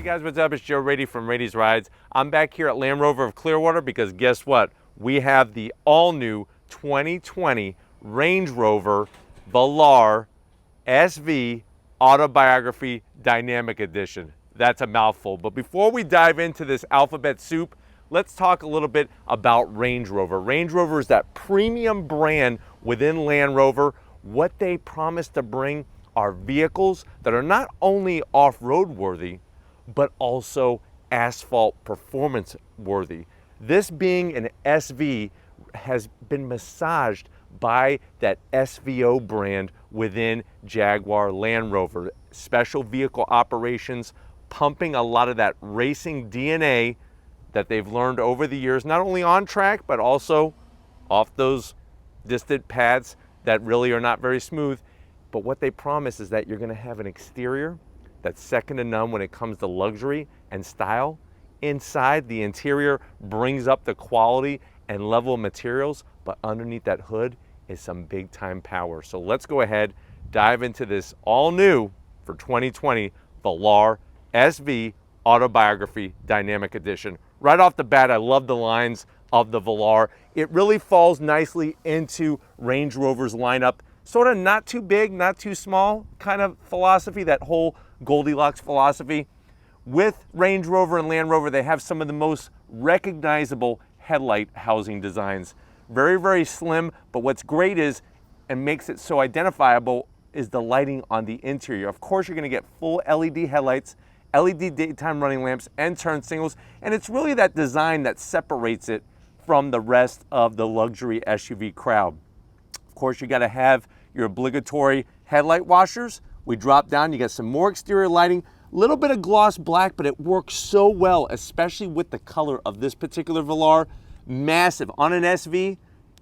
guys, what's up? It's Joe Rady from Rady's Rides. I'm back here at Land Rover of Clearwater because guess what? We have the all-new 2020 Range Rover Velar SV Autobiography Dynamic Edition. That's a mouthful. But before we dive into this alphabet soup, let's talk a little bit about Range Rover. Range Rover is that premium brand within Land Rover. What they promise to bring are vehicles that are not only off-road worthy, but also asphalt performance worthy. This being an SV has been massaged by that SVO brand within Jaguar Land Rover. Special vehicle operations, pumping a lot of that racing DNA that they've learned over the years, not only on track, but also off those distant paths that really are not very smooth. But what they promise is that you're gonna have an exterior that's second to none when it comes to luxury and style. Inside, the interior brings up the quality and level of materials, but underneath that hood is some big time power. So let's go ahead, dive into this all new for 2020 Velar SV Autobiography Dynamic Edition. Right off the bat, I love the lines of the Velar. It really falls nicely into Range Rover's lineup. Sort of not too big, not too small kind of philosophy, that whole Goldilocks philosophy. With Range Rover and Land Rover, they have some of the most recognizable headlight housing designs. Very, very slim, but what's great is, and makes it so identifiable, is the lighting on the interior. Of course, you're gonna get full LED headlights, LED daytime running lamps, and turn signals, and it's really that design that separates it from the rest of the luxury SUV crowd. Of course, you gotta have your obligatory headlight washers. We drop down, you got some more exterior lighting, a little bit of gloss black, but it works so well, especially with the color of this particular Velar. Massive. On an SV,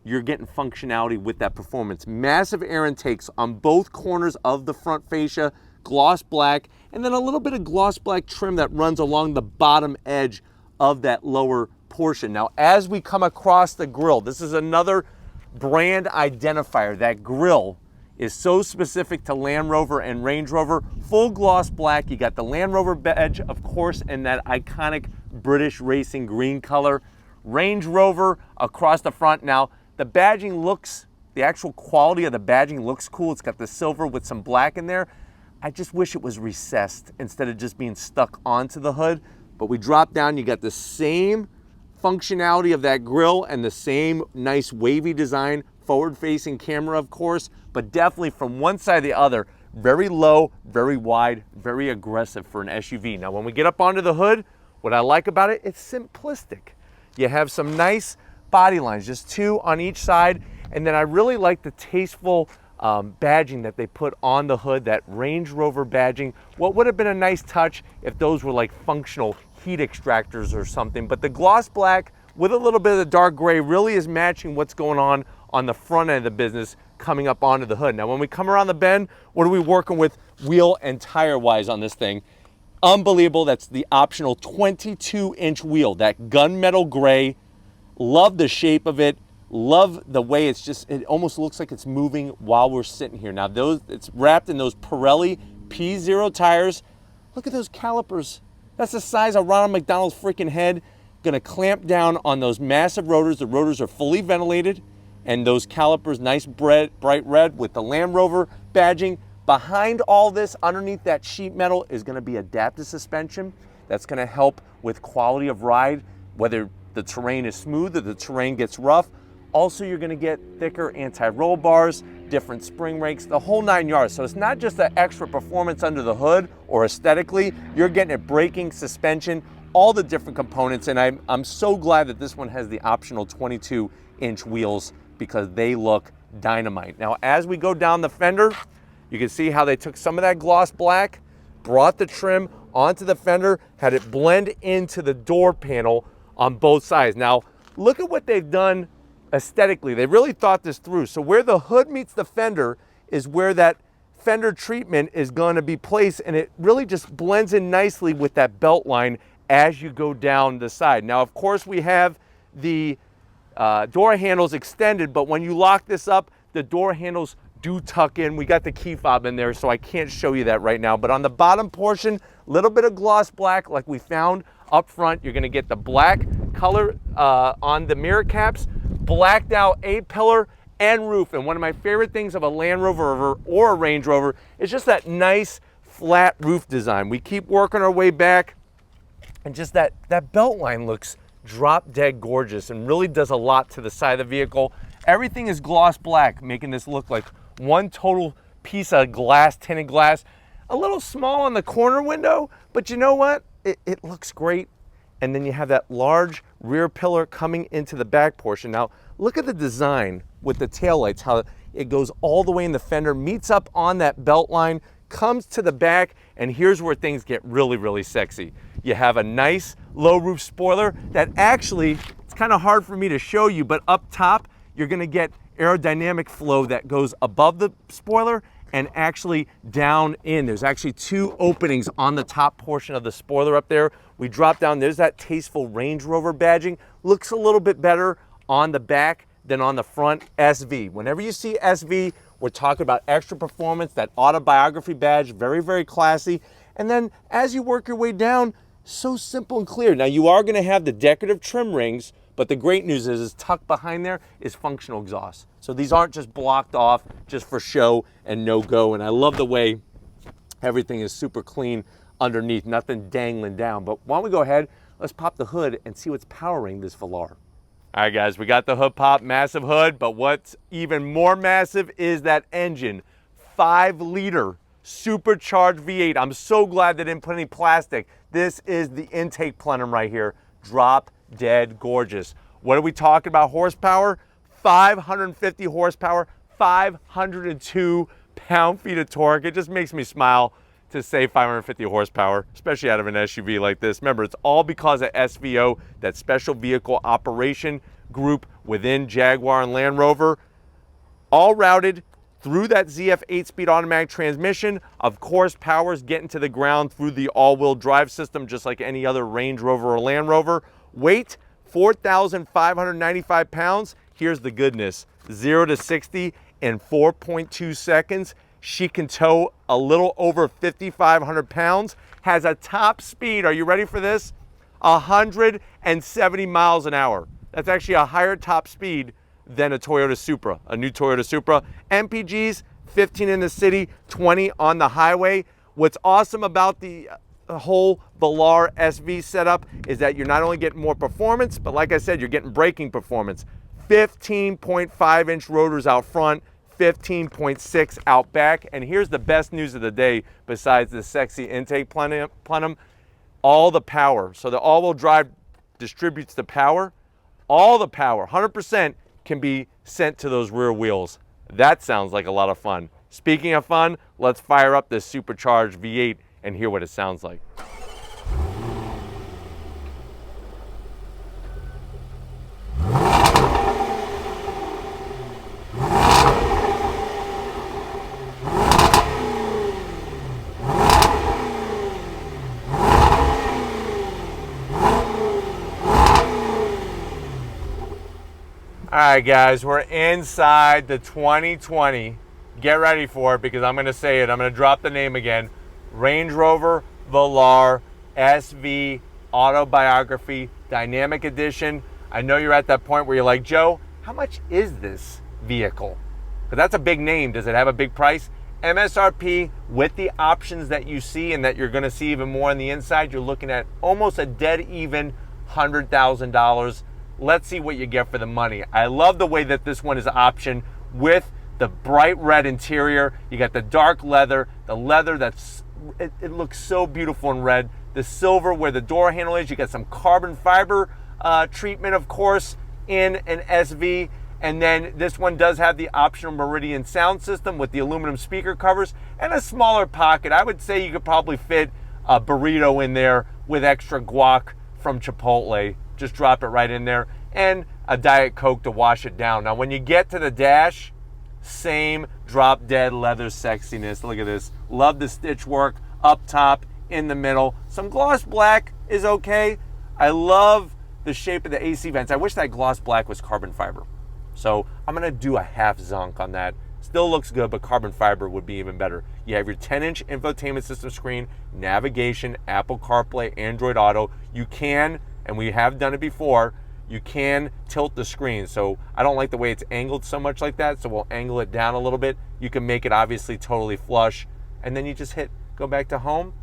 you're getting functionality with that performance. Massive air intakes on both corners of the front fascia, gloss black, and then a little bit of gloss black trim that runs along the bottom edge of that lower portion. Now, as we come across the grille, this is another brand identifier. That grille is so specific to Land Rover and Range Rover. Full gloss black. You got the Land Rover badge, of course, in that iconic British racing green color. Range Rover across the front. Now, the badging looks, the actual quality of the badging looks cool. It's got the silver with some black in there. I just wish it was recessed instead of just being stuck onto the hood. But we drop down, you got the same functionality of that grille and the same nice wavy design, forward-facing camera, of course, but definitely from one side to the other, very low, very wide, very aggressive for an SUV. Now, when we get up onto the hood, what I like about it, it's simplistic. You have some nice body lines, just two on each side, and then I really like the tasteful badging that they put on the hood, that Range Rover badging. What would have been a nice touch if those were like functional heat extractors or something, but the gloss black with a little bit of the dark gray really is matching what's going on the front end of the business coming up onto the hood. Now, when we come around the bend, what are we working with wheel and tire wise on this thing? Unbelievable. That's the optional 22-inch wheel, that gunmetal gray. Love the shape of it. Love the way it's just, it almost looks like it's moving while we're sitting here. Now, it's wrapped in those Pirelli P0 tires. Look at those calipers. That's the size of Ronald McDonald's freaking head. Gonna clamp down on those massive rotors. The rotors are fully ventilated, and those calipers, nice bright red with the Land Rover badging. Behind all this, underneath that sheet metal, is gonna be adaptive suspension. That's gonna help with quality of ride, whether the terrain is smooth or the terrain gets rough. Also, you're gonna get thicker anti-roll bars, different spring rakes, the whole 9 yards. So it's not just the extra performance under the hood or aesthetically, you're getting it braking, suspension, all the different components. And I'm so glad that this one has the optional 22-inch wheels because they look dynamite. Now, as we go down the fender, you can see how they took some of that gloss black, brought the trim onto the fender, had it blend into the door panel on both sides. Now, look at what they've done aesthetically. They really thought this through. So where the hood meets the fender is where that fender treatment is going to be placed, and it really just blends in nicely with that belt line as you go down the side. Now, of course, we have the door handles extended, but when you lock this up, the door handles do tuck in. We got the key fob in there, so I can't show you that right now. But on the bottom portion, a little bit of gloss black like we found up front. You're gonna get the black color on the mirror caps, blacked out A-pillar and roof. And one of my favorite things of a Land Rover or a Range Rover is just that nice flat roof design. We keep working our way back, and just that belt line looks drop dead gorgeous and really does a lot to the side of the vehicle. Everything is gloss black, making this look like one total piece of glass, tinted glass. A little small on the corner window, but you know what? It looks great. And then you have that large rear pillar coming into the back portion. Now, look at the design with the taillights, how it goes all the way in the fender, meets up on that belt line, comes to the back, and here's where things get really, really sexy. You have a nice low roof spoiler that actually, it's kind of hard for me to show you, but up top, you're gonna get aerodynamic flow that goes above the spoiler and actually down in. There's actually two openings on the top portion of the spoiler up there. We drop down, there's that tasteful Range Rover badging. Looks a little bit better on the back than on the front SV. Whenever you see SV, we're talking about extra performance, that autobiography badge, very, very classy. And then as you work your way down, so simple and clear. Now you are gonna have the decorative trim rings, but the great news is tucked behind there is functional exhaust. So these aren't just blocked off just for show and no go. And I love the way everything is super clean underneath, nothing dangling down. But why don't we go ahead, let's pop the hood and see what's powering this Velar. All right, guys, we got the hood pop, massive hood, but what's even more massive is that engine. 5-liter supercharged V8. I'm so glad they didn't put any plastic. This is the intake plenum right here. Drop dead gorgeous. What are we talking about horsepower? 550 horsepower, 502 pound-feet of torque. It just makes me smile to say 550 horsepower, especially out of an SUV like this. Remember, it's all because of SVO, that special vehicle operation group within Jaguar and Land Rover, all routed through that ZF 8-speed automatic transmission. Of course, power's getting to the ground through the all-wheel drive system, just like any other Range Rover or Land Rover. Weight, 4,595 pounds. Here's the goodness, 0 to 60 in 4.2 seconds. She can tow a little over 5,500 pounds, has a top speed, are you ready for this? 170 miles an hour. That's actually a higher top speed than a Toyota Supra, a new Toyota Supra. MPGs, 15 in the city, 20 on the highway. What's awesome about the whole Velar SV setup is that you're not only getting more performance, but like I said, you're getting braking performance. 15.5-inch rotors out front, 15.6 out back. And here's the best news of the day, besides the sexy intake plenum, all the power. So the all-wheel drive distributes the power. All the power, 100%, can be sent to those rear wheels. That sounds like a lot of fun. Speaking of fun, let's fire up this supercharged V8 and hear what it sounds like. All right, guys, we're inside the 2020. Get ready for it because I'm going to say it. I'm going to drop the name again. Range Rover Velar SVAutobiography Dynamic Edition. I know you're at that point where you're like, Joe, how much is this vehicle? Because that's a big name. Does it have a big price? MSRP with the options that you see and that you're going to see even more on the inside, you're looking at almost a dead even $100,000. Let's see what you get for the money. I love the way that this one is optioned with the bright red interior. You got the dark leather, the leather that's, it looks so beautiful in red. The silver where the door handle is, you got some carbon fiber treatment, of course, in an SV. And then this one does have the optional Meridian sound system with the aluminum speaker covers and a smaller pocket. I would say you could probably fit a burrito in there with extra guac from Chipotle. Just drop it right in there, and a Diet Coke to wash it down. Now, when you get to the dash, same drop dead leather sexiness. Look at this. Love the stitch work up top, in the middle. Some gloss black is okay. I love the shape of the AC vents. I wish that gloss black was carbon fiber. So I'm gonna do a half zonk on that Still looks good, but carbon fiber would be even better. You have your 10-inch infotainment system screen, navigation, Apple CarPlay, Android Auto. You can, and we have done it before, you can tilt the screen. So I don't like the way it's angled so much like that, so we'll angle it down a little bit. You can make it obviously totally flush, and then you just hit go back to home,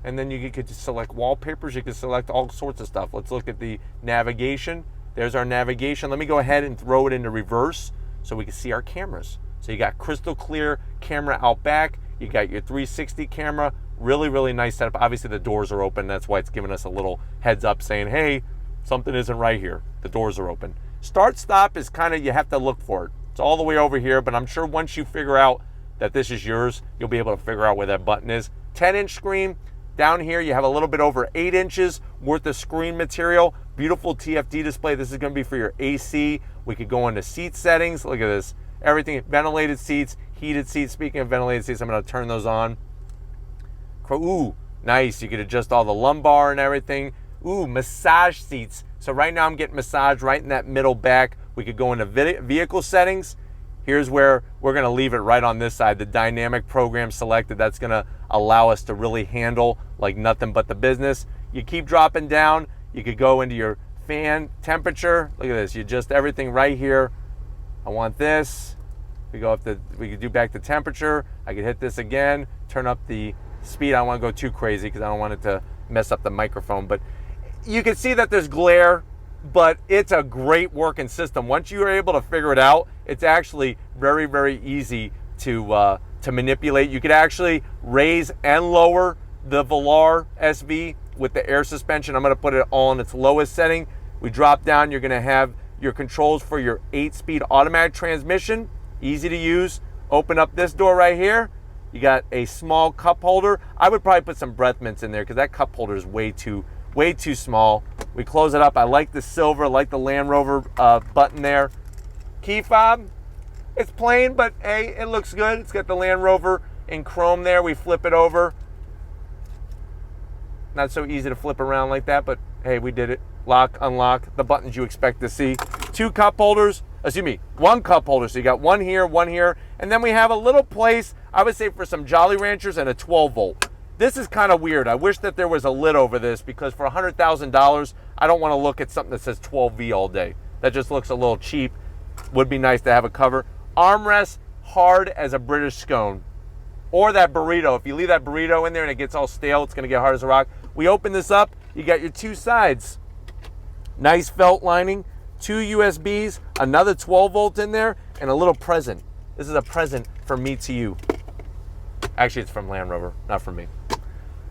and then you could just select wallpapers. You can select all sorts of stuff. Let's look at the navigation. There's our navigation. Let me go ahead and throw it into reverse so we can see our cameras. So you got crystal clear camera out back. You got your 360 camera. Really, really nice setup. Obviously the doors are open. That's why it's giving us a little heads up saying, hey, something isn't right here. The doors are open. Start stop is kind of, you have to look for it. It's all the way over here, but I'm sure once you figure out that this is yours, you'll be able to figure out where that button is. 10-inch screen. Down here, you have a little bit over 8 inches worth of screen material. Beautiful TFT display. This is going to be for your AC. We could go into seat settings. Look at this. Everything, ventilated seats, heated seats. Speaking of ventilated seats, I'm going to turn those on. Ooh, nice. You could adjust all the lumbar and everything. Ooh, massage seats. So right now I'm getting massage right in that middle back. We could go into vehicle settings. Here's where we're going to leave it right on this side. The dynamic program selected. That's going to allow us to really handle like nothing but the business. You keep dropping down. You could go into your fan temperature. Look at this. You adjust everything right here. I want this. We go up to, we could do back to temperature. I could hit this again. Turn up the speed. I don't want to go too crazy because I don't want it to mess up the microphone. But you can see that there's glare, but it's a great working system. Once you are able to figure it out, it's actually very, very easy to manipulate. You could actually raise and lower the Velar SV with the air suspension. I'm going to put it all in its lowest setting. We drop down, you're going to have your controls for your 8-speed automatic transmission. Easy to use. Open up this door right here. You got a small cup holder. I would probably put some breath mints in there because that cup holder is way too small. We close it up. I like the silver, I like the Land Rover button there. Key fob, it's plain, but hey, it looks good. It's got the Land Rover in chrome there. We flip it over. Not so easy to flip around like that, but hey, we did it. Lock, unlock, the buttons you expect to see. 2 cup holders, excuse me, 1 cup holder. So you got one here, and then we have a little place, I would say for some Jolly Ranchers and a 12 volt. This is kind of weird. I wish that there was a lid over this because for $100,000, I don't want to look at something that says 12V all day. That just looks a little cheap. Would be nice to have a cover. Armrest, hard as a British scone. Or that burrito. If you leave that burrito in there and it gets all stale, it's going to get hard as a rock. We open this up. You got your 2 sides. Nice felt lining. 2 USBs. Another 12 volt in there. And a little present. This is a present from me to you. Actually, it's from Land Rover, not from me.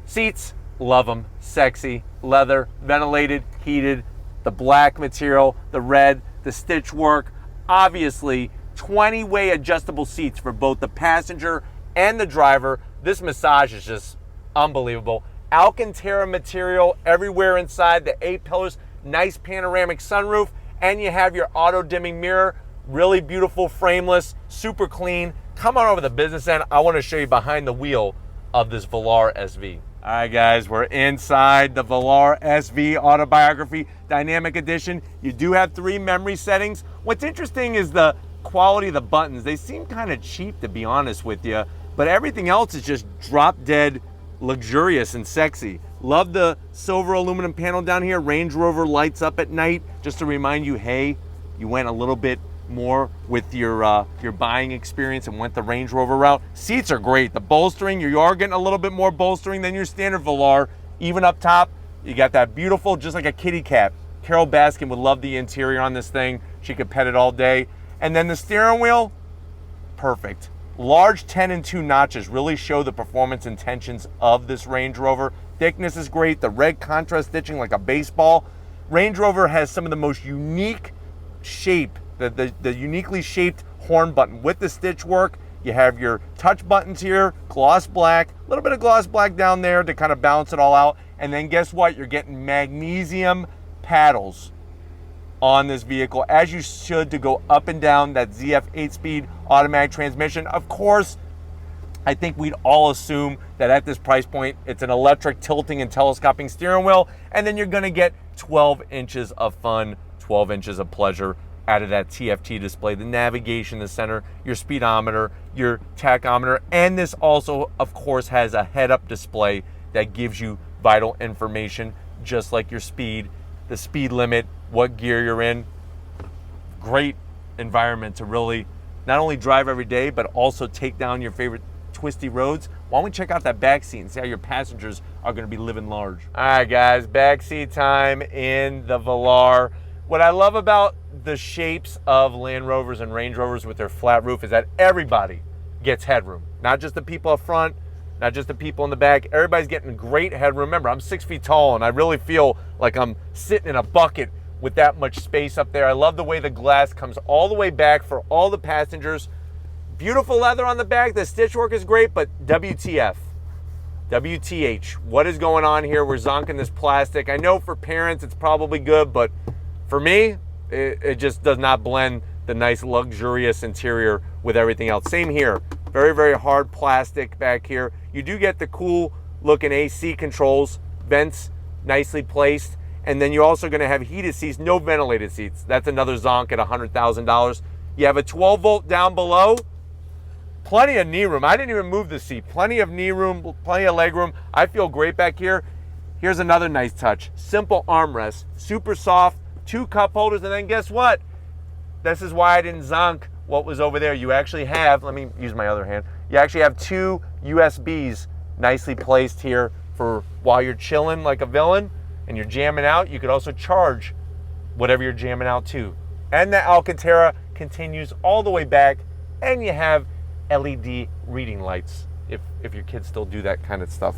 Seats, love them. Sexy, leather, ventilated, heated, the black material, the red, the stitch work. Obviously, 20-way adjustable seats for both the passenger and the driver. This massage is just unbelievable. Alcantara material everywhere inside, the A-pillars, nice panoramic sunroof, and you have your auto-dimming mirror. Really beautiful, frameless, super clean. Come on over to the business end. I want to show you behind the wheel of this Velar SV. All right, guys, we're inside the Velar SVAutobiography Dynamic Edition. You do have 3 memory settings. What's interesting is the quality of the buttons. They seem kind of cheap, to be honest with you, but everything else is just drop dead luxurious and sexy. Love the silver aluminum panel down here. Range Rover lights up at night, just to remind you, hey, you went a little bit more with your buying experience and went the Range Rover route. Seats are great. The bolstering, you are getting a little bit more bolstering than your standard Velar. Even up top, you got that beautiful, just like a kitty cat. Carol Baskin would love the interior on this thing. She could pet it all day. And then the steering wheel, perfect. Large 10 and 2 notches really show the performance intentions of this Range Rover. Thickness is great. The red contrast stitching like a baseball. Range Rover has some of the most unique shape, the uniquely shaped horn button with the stitch work. You have your touch buttons here, gloss black, a little bit of gloss black down there to kind of balance it all out. And then guess what? You're getting magnesium paddles on this vehicle, as you should, to go up and down that ZF 8-speed automatic transmission. Of course, I think we'd all assume that at this price point, it's an electric tilting and telescoping steering wheel, and then you're gonna get 12 inches of fun, 12 inches of pleasure. out of that TFT display, the navigation, the center, your speedometer, your tachometer, and this also, of course, has a head-up display that gives you vital information, just like your speed, the speed limit, what gear you're in. Great environment to really not only drive every day, but also take down your favorite twisty roads. Why don't we check out that back seat and see how your passengers are going to be living large. All right, guys, back seat time in the Velar. What I love about the shapes of Land Rovers and Range Rovers with their flat roof is that everybody gets headroom. Not just the people up front, not just the people in the back. Everybody's getting great headroom. Remember, I'm 6 feet tall, and I really feel like I'm sitting in a bucket with that much space up there. I love the way the glass comes all the way back for all the passengers. Beautiful leather on the back. The stitch work is great, but WTF? WTH? What is going on here? We're zonking this plastic. I know for parents it's probably good, but for me, it just does not blend the nice luxurious interior with everything else. Same here. Very, very hard plastic back here. You do get the cool looking AC controls, vents nicely placed, and then you're also going to have heated seats, no ventilated seats. That's another zonk at $100,000. You have a 12 volt down below. Plenty of knee room. I didn't even move the seat. Plenty of knee room, plenty of leg room. I feel great back here. Here's another nice touch. Simple armrest, super soft, 2 cup holders, and then guess what? This is why I didn't zonk what was over there. You actually have, let me use my other hand. You actually have 2 USBs nicely placed here for while you're chilling like a villain and you're jamming out. You could also charge whatever you're jamming out to. And the Alcantara continues all the way back, and you have LED reading lights if your kids still do that kind of stuff.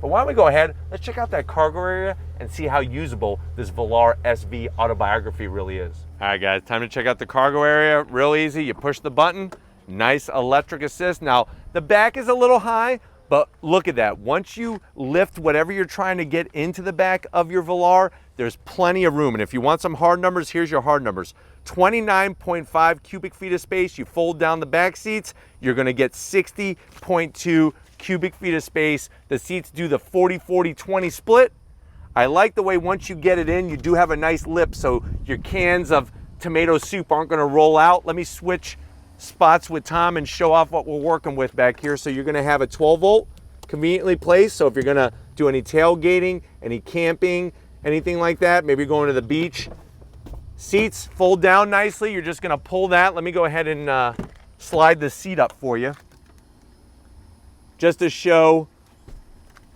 But why don't we go ahead, let's check out that cargo area and see how usable this Velar SV Autobiography really is. All right, guys, time to check out the cargo area. Real easy. You push the button, nice electric assist. Now, the back is a little high, but look at that. Once you lift whatever you're trying to get into the back of your Velar, there's plenty of room. And if you want some hard numbers, here's your hard numbers. 29.5 cubic feet of space. You fold down the back seats, you're gonna get 60.2 cubic feet of space. The seats do the 40-40-20 split. I like the way once you get it in, you do have a nice lip, so your cans of tomato soup aren't gonna roll out. Let me switch spots with Tom and show off what we're working with back here. So you're gonna have a 12 volt conveniently placed. So if you're gonna do any tailgating, any camping, anything like that, maybe you're going to the beach. Seats fold down nicely. You're just gonna pull that. Let me go ahead and slide the seat up for you. Just to show,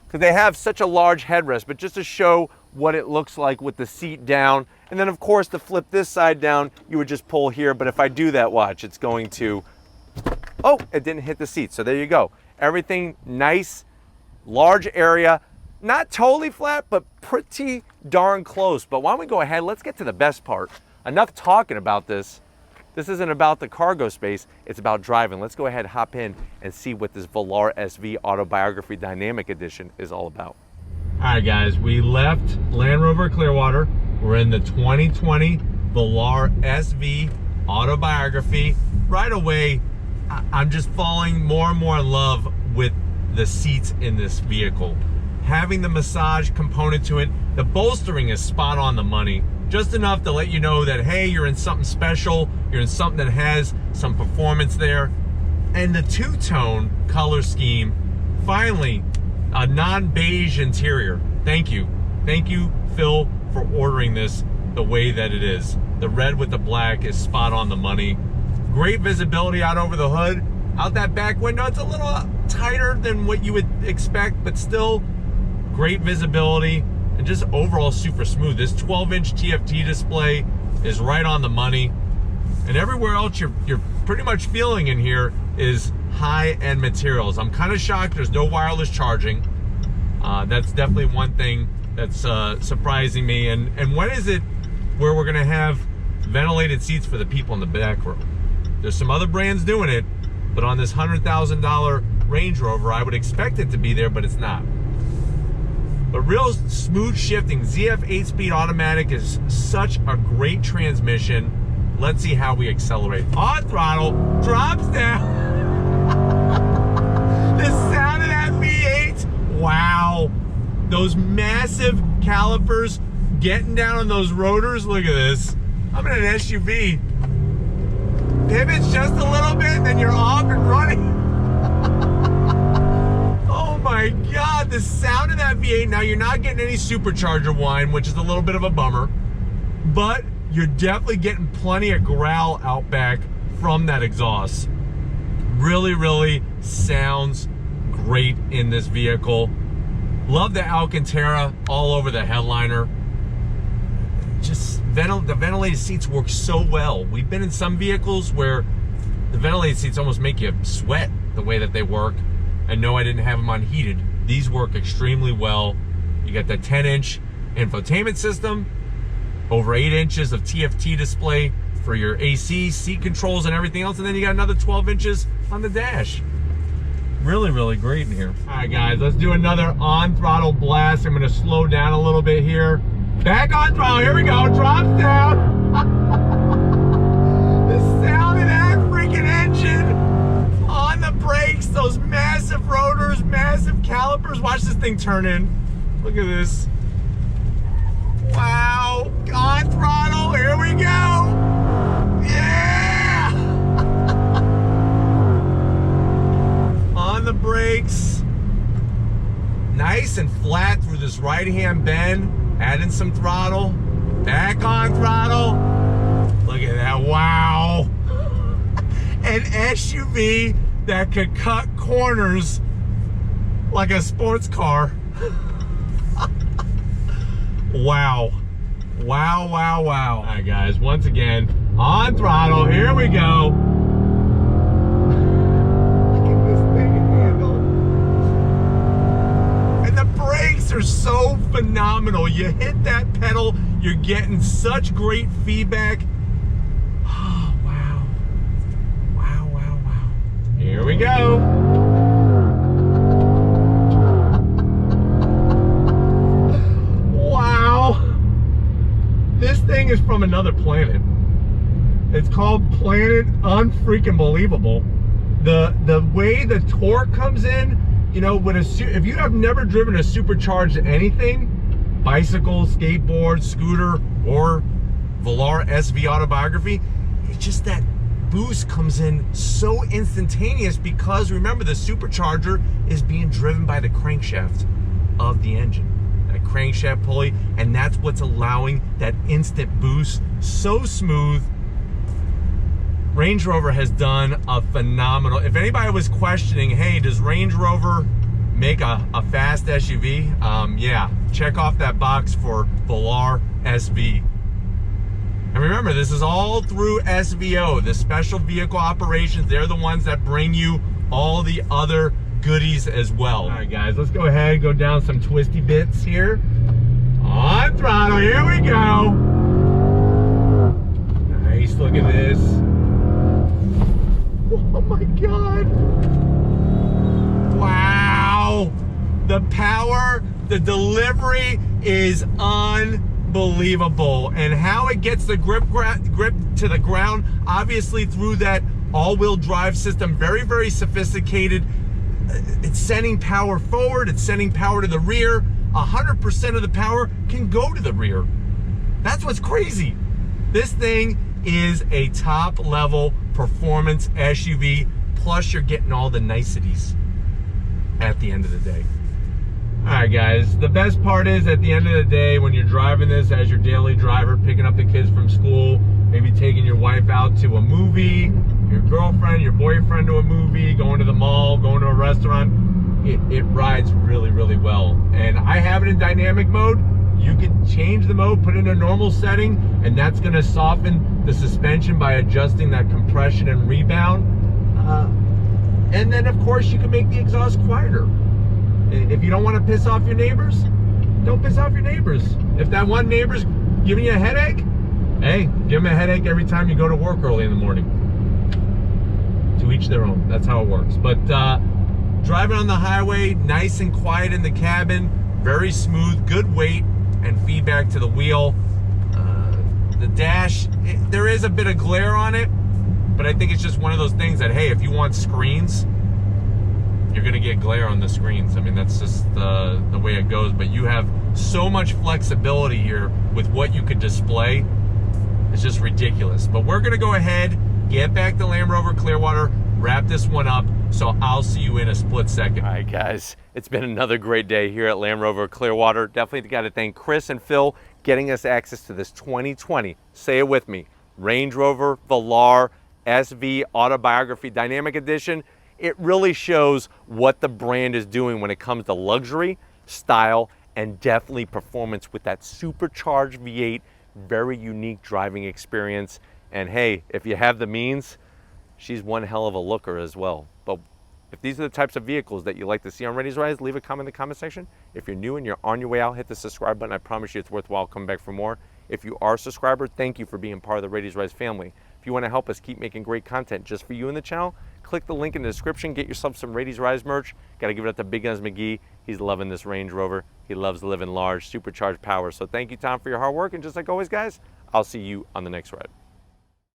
because they have such a large headrest, but just to show what it looks like with the seat down. And then of course to flip this side down, you would just pull here. But if I do that, watch, it's going to, oh, it didn't hit the seat. So there you go. Everything nice, large area, not totally flat, but pretty darn close. But why don't we go ahead, let's get to the best part. Enough talking about this. This isn't about the cargo space, it's about driving. Let's go ahead, hop in, and see what this Velar SV Autobiography Dynamic Edition is all about. All right, guys, we left Land Rover Clearwater. We're in the 2020 Velar SV Autobiography. Right away, I'm just falling more and more in love with the seats in this vehicle. Having the massage component to it, the bolstering is spot on the money. Just enough to let you know that, hey, you're in something special, you're in something that has some performance there. And the two-tone color scheme, finally, a non-beige interior. Thank you, Phil, for ordering this the way that it is. The red with the black is spot on the money. Great visibility out over the hood. Out that back window, it's a little tighter than what you would expect, but still great visibility. And just overall super smooth. This 12-inch TFT display is right on the money. And everywhere else you're pretty much feeling in here is high-end materials. I'm kind of shocked there's no wireless charging. That's definitely one thing that's surprising me. And when is it where we're gonna have ventilated seats for the people in the back row? There's some other brands doing it, but on this $100,000 Range Rover, I would expect it to be there, but it's not. But real smooth shifting, ZF 8-speed automatic is such a great transmission. Let's see how we accelerate. On throttle, drops down. The sound of that V8, wow. Those massive calipers getting down on those rotors, look at this. I'm in an SUV. pivots just a little bit, then you're off and running. Oh my God, the sound of that V8. Now you're not getting any supercharger whine, which is a little bit of a bummer, but you're definitely getting plenty of growl out back from that exhaust. Really, really sounds great in this vehicle. Love the Alcantara all over the headliner. Just the ventilated seats work so well. We've been in some vehicles where the ventilated seats almost make you sweat the way that they work. And no, I didn't have them unheated. These work extremely well. You got the 10-inch infotainment system, over 8 inches of TFT display for your AC, seat controls, and everything else. And then you got another 12 inches on the dash. Really, really great in here. All right, guys, let's do another on-throttle blast. I'm gonna slow down a little bit here. Back on throttle, here we go, drops down. The sound of that freaking engine on the brakes, those massive rotors, massive calipers. Watch this thing turn in. Look at this. Wow, on throttle, here we go. Yeah! On the brakes. Nice and flat through this right-hand bend. Adding some throttle. Back on throttle. Look at that, wow. An SUV that could cut corners like a sports car. Wow. Wow, wow, wow. All right, guys, once again, on throttle, here we go. Look at this thing handle. And the brakes are so phenomenal. You hit that pedal, you're getting such great feedback. Oh, wow. Wow, wow, wow. Here we go. This thing is from another planet. It's called Planet Unfreaking Believable. The way the torque comes in, you know, if you have never driven a supercharged anything, bicycle, skateboard, scooter, or Velar SVAutobiography, it's just that boost comes in so instantaneous because remember the supercharger is being driven by the crankshaft of the engine. Crankshaft pulley, and that's what's allowing that instant boost. So smooth. Range Rover has done a phenomenal. If anybody was questioning, hey, does Range Rover make a fast SUV? Yeah, check off that box for Velar SV. And remember, this is all through SVO, the special vehicle operations. They're the ones that bring you all the other goodies as well. All right, guys, let's go ahead and go down some twisty bits here. On throttle, here we go. Nice, look at this. Oh my God. Wow. The power, the delivery is unbelievable. And how it gets the grip to the ground, obviously through that all-wheel drive system, very, very sophisticated. It's sending power forward, it's sending power to the rear. 100% of the power can go to the rear. That's what's crazy. This thing is a top level performance SUV, plus you're getting all the niceties at the end of the day. All right, guys, the best part is at the end of the day, when you're driving this as your daily driver, picking up the kids from school, maybe taking your wife out to a movie, your girlfriend, your boyfriend to a movie, going to the mall, going to a restaurant, it rides really, really well. And I have it in dynamic mode. You can change the mode, put it in a normal setting, and that's gonna soften the suspension by adjusting that compression and rebound. And then of course you can make the exhaust quieter. If you don't wanna piss off your neighbors, don't piss off your neighbors. If that one neighbor's giving you a headache, hey, give them a headache every time you go to work early in the morning. To each their own, that's how it works. But driving on the highway, nice and quiet in the cabin, very smooth, good weight and feedback to the wheel. The dash, there is a bit of glare on it, but I think it's just one of those things that, hey, if you want screens, you're gonna get glare on the screens. I mean, that's just the way it goes, but you have so much flexibility here with what you could display. It's just ridiculous. But we're gonna go ahead get back to Land Rover Clearwater, wrap this one up, so I'll see you in a split second. All right, guys, it's been another great day here at Land Rover Clearwater. Definitely got to thank Chris and Phil getting us access to this 2020, say it with me, Range Rover Velar SVAutobiography Dynamic Edition. It really shows what the brand is doing when it comes to luxury, style, and definitely performance with that supercharged V8, very unique driving experience. And hey, if you have the means, she's one hell of a looker as well. But if these are the types of vehicles that you like to see on Ready's Rise, leave a comment in the comment section. If you're new and you're on your way out, hit the subscribe button. I promise you it's worthwhile. Come back for more. If you are a subscriber, thank you for being part of the Ready's Rise family. If you want to help us keep making great content just for you in the channel, click the link in the description. Get yourself some Ready's Rise merch. Got to give it up to Big Guns McGee. He's loving this Range Rover. He loves living large, supercharged power. So thank you, Tom, for your hard work. And just like always, guys, I'll see you on the next ride.